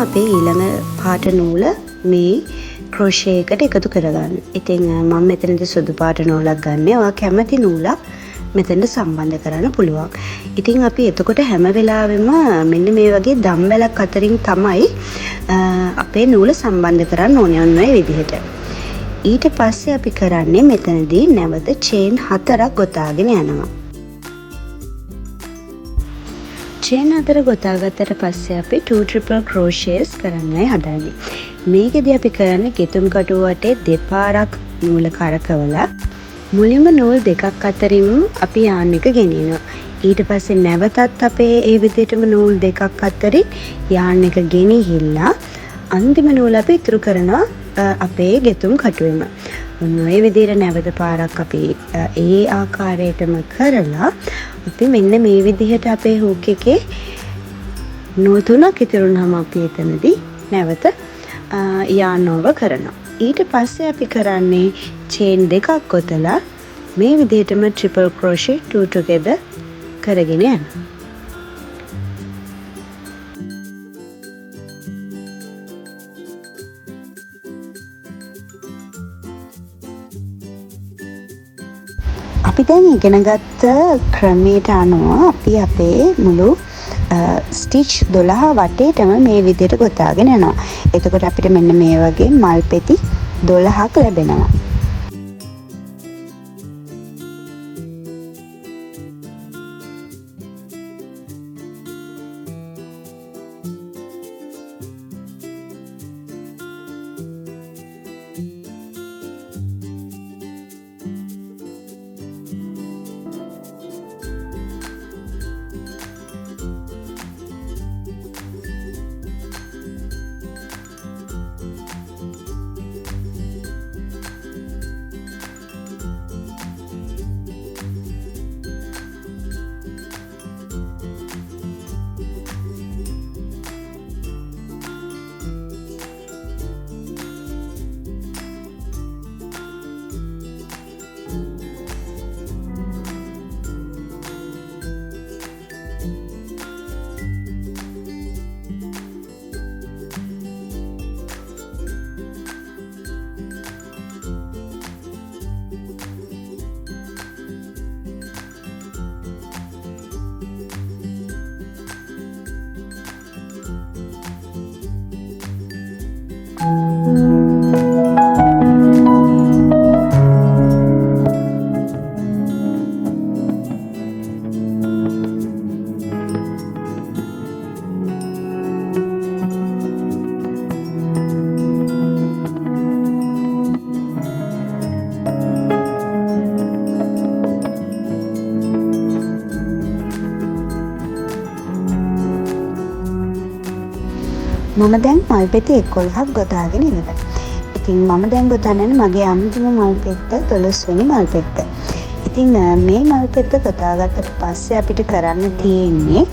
අපේ ඊළඟ පාට නූල මේ ක්‍රෝෂේ එකට එකතු කරගන්න. ඉතින් මම මෙතනදී සුදු පාට නූලක් ගන්න. ඔයා කැමති නූලක් මෙතනට සම්බන්ධ කරන්න පුළුවන්. ඉතින් අපි එතකොට හැම වෙලාවෙම මෙන්න මේ වගේ දම්බැලක් අතරින් තමයි අපේ නූල සම්බන්ධ කරන්න ඕනේ ඔන්න ඔය විදිහට. ඊට පස්සේ අපි කරන්නේ මෙතනදී නැවත චේන් 4ක් ගොතාගෙන යනවා. චේන් 4 ගොතාගත්තට පස්සේ අපි 2 triple crochets කරන්නයි හදන්නේ. මේකෙදී අපි කරන්නේ ගෙතුම් කටුව වටේ දෙපාරක් නූල කරකවලා මුලින්ම නූල් දෙකක් අතරින් අපි යාන් එක ගෙනියනවා. ඊට පස්සේ නැවතත් අපේ ඒ විදිහටම නූල් දෙකක් අතරින් යාන් එක ගෙනිහිල්ලා අන්තිම නූල අපි ඉතුරු කරනවා අපේ ගෙතුම් කටුවෙම. ඔන්න ඔය විදිහට නැවත පාරක් අපි ඒ ආකාරයටම කරලා අපි මෙන්න මේ විදිහට අපේ හුක් එකේ නූල් තුනක් ඉතුරු වුණාම අපි එතනදී නැවත යාන් ඕවර් කරනවා. ඊට පස්සේ අපි කරන්නේ චේන් දෙකක් ගොතලා මේ විදිහටම triple crochet 2 together කරගෙන යනවා. අපි දැන් ඉගෙනගත්ත ක්‍රමයට අනුව අපි අපේ මුළු ස්ටිච් 12 වටේටම මේ විදිහට ගොතාගෙන යනවා. එතකොට අපිට මෙන්න මේ වගේ මල් පෙති 12ක් ලැබෙනවා. මම දැන් මල් පෙති 11ක් ගොතාගෙන ඉවරයි. ඉතින් මම දැන් ගොතන්නේ මගේ අන්තිම මල් පෙත්ත 12 වෙනි මල් පෙත්ත. ඉතින් මේ මල් පෙත්ත ගොතාගත්තට පස්සේ අපිට කරන්න තියෙන්නේ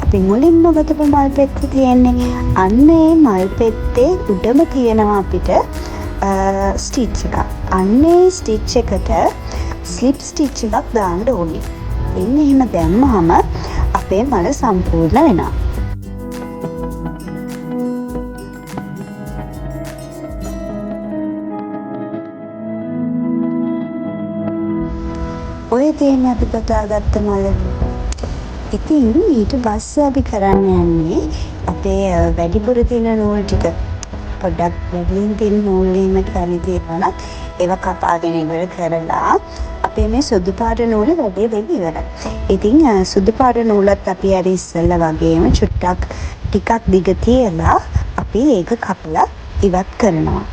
අපි මුලින්ම ගොතපු මල් පෙත්ත තියෙන්නේ අන්න ඒ මල් පෙත්තේ උඩම තියෙනවා අපිට ස්ටිච් එකක්. අන්න ඒ ස්ටිච් එකට ස්ලිප් ස්ටිච් එකක් දාන්න ඕනේ. එන්න එහෙම දැම්මම අපේ මල සම්පූර්ණ වෙනවා. ඔය තියෙන අපි ගොතාගත්ත මල. ඉතින් ඊට පස්සේ අපි කරන්න යන්නේ අපේ වැඩිපුර තියෙන නූල් ටික පොඩ්ඩක් වැඩියෙන් තියෙන නූල් වලින්ම කරලා තියෙනවා ඒවා කපාගෙන ඉවර කරලා අපේ මේ සුදු පාට නූල වැඩි වෙවි ඉවරයි. ඉතින් සුදු පාට නූලත් අපි අර ඉස්සෙල්ලා වගේම චුට්ටක් ටිකක් දිග තියලා අපි ඒක කපලා ඉවත් කරනවා.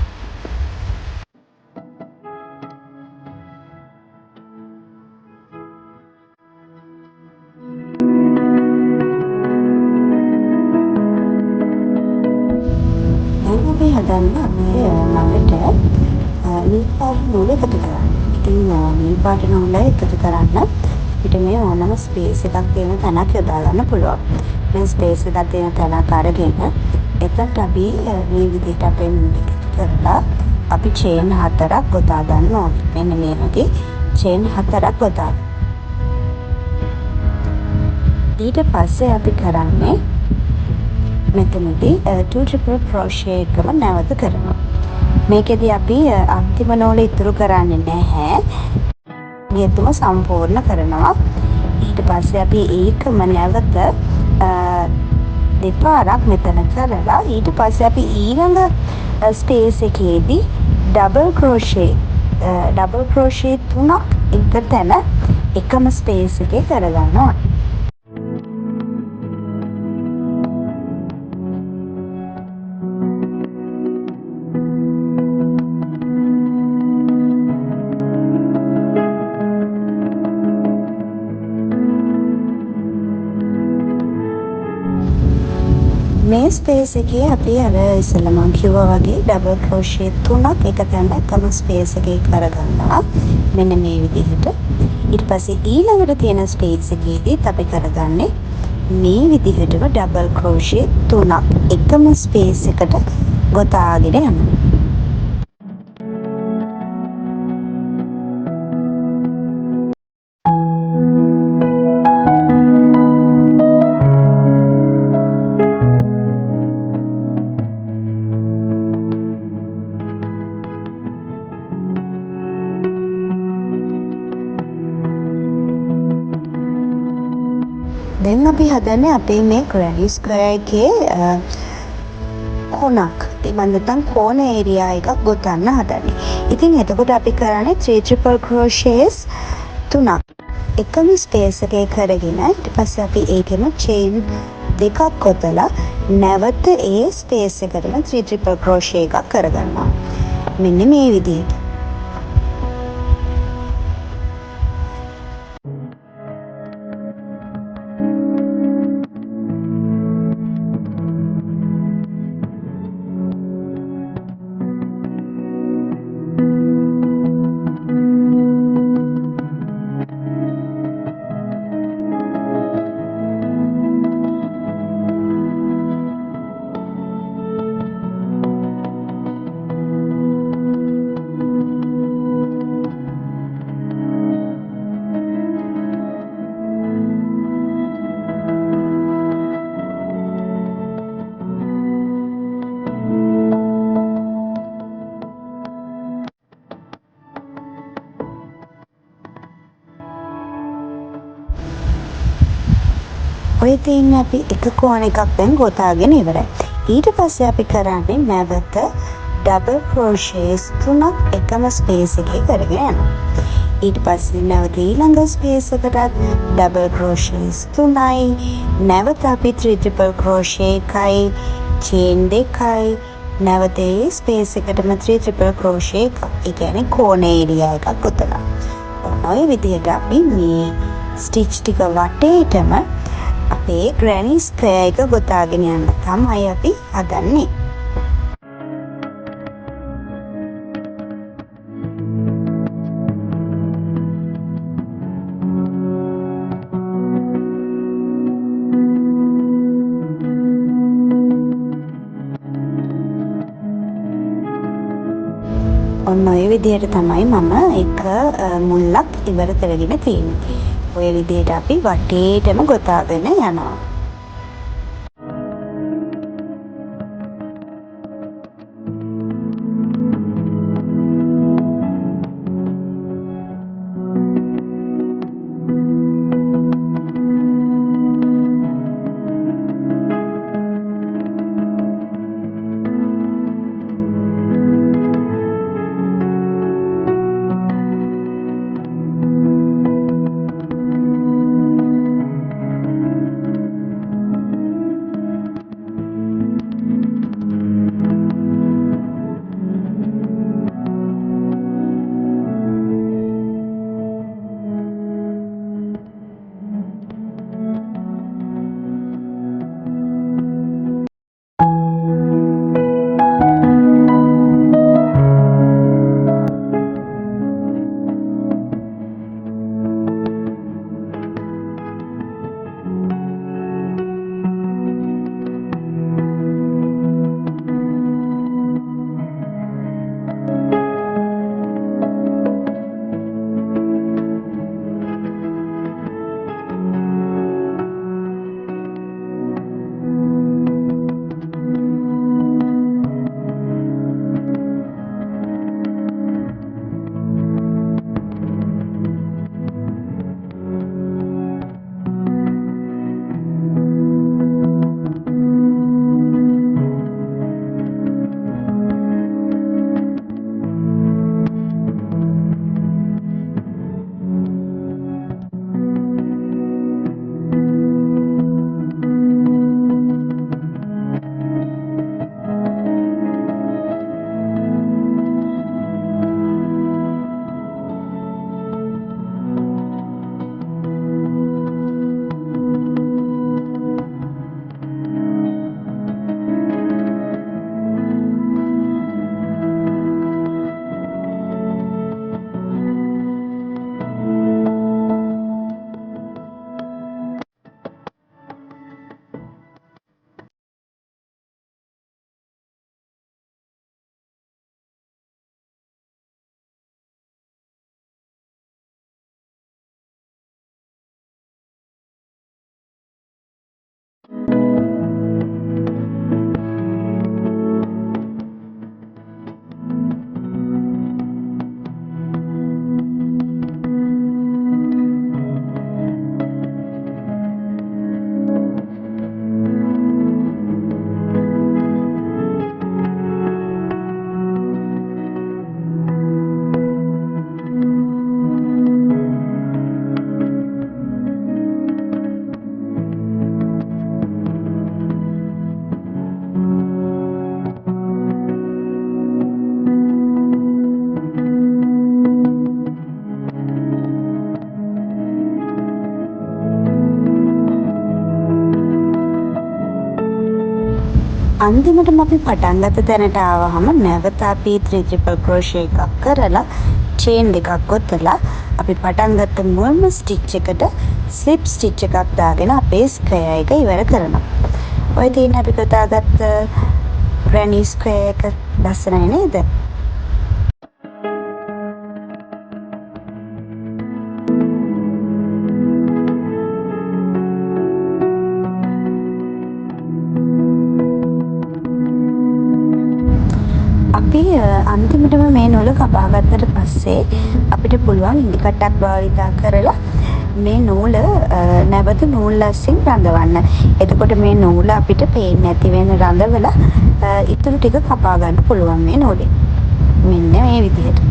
හදන්න අපේ මලට නිල් පාට නූල එකතු කරන්න. ඉතින් නිල් පාට නූල එකතු කරන්න අපිට මේ ඕනම ස්පේස් එකක් තියෙන තැනක් යොදා ගන්න පුළුවන්. මේ ස්පේස් එකක් තියෙන තැනක් අරගෙන එතනට අපි මේ විදිහට අපේ නූල එකතු කරලා අපි චේන් 4ක් ගොතා ගන්න ඕනේ. මෙන්න මේ වගේ චේන් 4ක් ගොතා. ඊට පස්සේ අපි කරන්නේ මෙතනදී 2 triple crochet එකම නැවත කරනවා. මේකෙදී අපි අන්තිම නූල ඉතුරු කරන්නේ නැහැ. ගෙතුම සම්පූර්ණ කරනවා. ඊට පස්සේ අපි ඒකම නැවත දෙපාරක් මෙතන කරලා ඊට පස්සේ අපි ඊළඟ ස්පේස් එකේදී ඩබල් ක්‍රෝෂේ 3ක් එක තැන එකම ස්පේස් එකේ කරගන්නවා. මේ ස්පේස් එකේ අපි අර ඉස්සෙල්ලා මම කිව්වා වගේ ඩබල් ක්‍රෝෂේ 3ක් එක තැන එකම ස්පේස් එකේ කරගන්නවා. මෙන්න මේ විදිහට. ඊට පස්සේ ඊළඟට තියෙන ස්පේස් එකේදීත් අපි කරගන්නේ මේ විදිහටම ඩබල් ක්‍රෝෂේ 3ක් එකම ස්පේස් එකට ගොතාගෙන යනවා. දැන් අපි හදන්නේ අපේ මේ ග්‍රැනි ස්ක්වයර් එකේ කොනක්. මම නැත්නම් කෝන ඒරියා එකක් ගොතන්න හදන්නේ. ඉතින් එතකොට අපි කරන්නේ 3 triple crochets 3ක්. එකම ස්පේස් එකේ කරගෙන ඊට පස්සේ අපි ඒකෙම chain දෙකක් කොතලා නැවත ඒ ස්පේස් එකටම 3 triple crochet එකක් කරගන්නවා. මෙන්න මේ විදිහට. ඔය තියෙන අපි එක කෝණ එකක් දැන් ගොතාගෙන ඉවරයි. ඊට පස්සේ අපි කරන්නේ නැවත ඩබල් ක්‍රෝෂේස් 3ක් එකම ස්පේස් එකේ කරගෙන යනවා. ඊට පස්සේ නැවත ඊළඟ ස්පේස් එකටත් ඩබල් ක්‍රෝෂේස් 3යි. නැවත අපි 3 ට්‍රිපල් ක්‍රෝෂේ එකයි, චේන් දෙකයි, නැවත ඒ ස්පේස් එකටම 3 ට්‍රිපල් ක්‍රෝෂේ එකක්. ඒ කියන්නේ කෝණ ඒරියා එකක් ගොතනවා. ඔය විදිහට අපි මේ ස්ටිච් ටික වටේටම අපේ ග්‍රැනි ස්ක්වයර් එක ගොතාගෙන යන්න තමයි අපි හදන්නේ. ඔන්න ඔය විදිහට තමයි මම එක මුල්ලක් ඉවර කරගෙන තියෙන්නේ. ඔය විදිහට අපි වටේටම ගොතාගෙන යනවා. අන්තිමටම අපි පටන් ගත්ත තැනට ආවහම නැවත අපි 3 triple crochet එකක් කරලා chain දෙකක් ගොතලා අපි පටන් ගත්ත මුල්ම ස්ටිච් එකට slip stitch එකක් දාගෙන අපේ square එක ඉවර කරනවා. ඔය තියෙන අපි ගොතාගත්ත granny square එක ලස්සනයි නේද? අපි අන්තිමටම මේ නූල කපා ගත්තට පස්සේ අපිට පුළුවන් ඉදි කටක් භාවිතා කරලා මේ නූල නැවත නූල් අස්සින් රඳවන්න. එතකොට මේ නූල අපිට පේන්නේ නැති වෙන රඳවලා ඉතුරු ටික කපා ගන්න පුළුවන් මේ නූලෙන්. මෙන්න මේ විදිහට.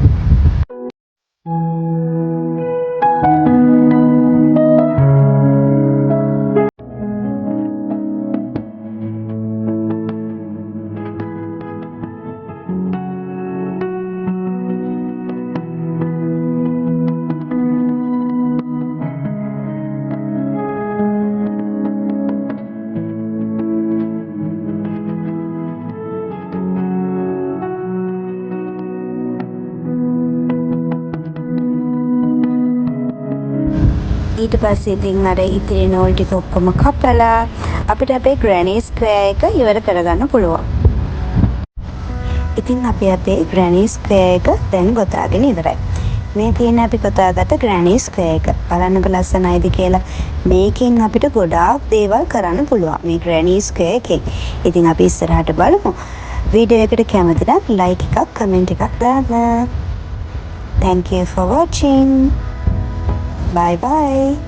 ඊට පස්සේ ඉතින් අර ඉතිරි නූල් ටික ඔක්කොම කපලා අපිට අපේ granny square එක ඉවර කරගන්න පුළුවන්. ඉතින් අපි අපේ granny square එක දැන් ගොතාගෙන ඉවරයි. මේ තියෙන අපි ගොතාගත්ත granny square එක. බලන්නක ලස්සනයිද කියලා. මේකෙන් අපිට ගොඩාක් දේවල් කරන්න පුළුවන් මේ granny square එකෙන්. ඉතින් අපි ඉස්සරහට බලමු. වීඩියෝ එකට කැමති නම් like එකක් comment එකක් දාන්න. Thank you for watching. Bye bye.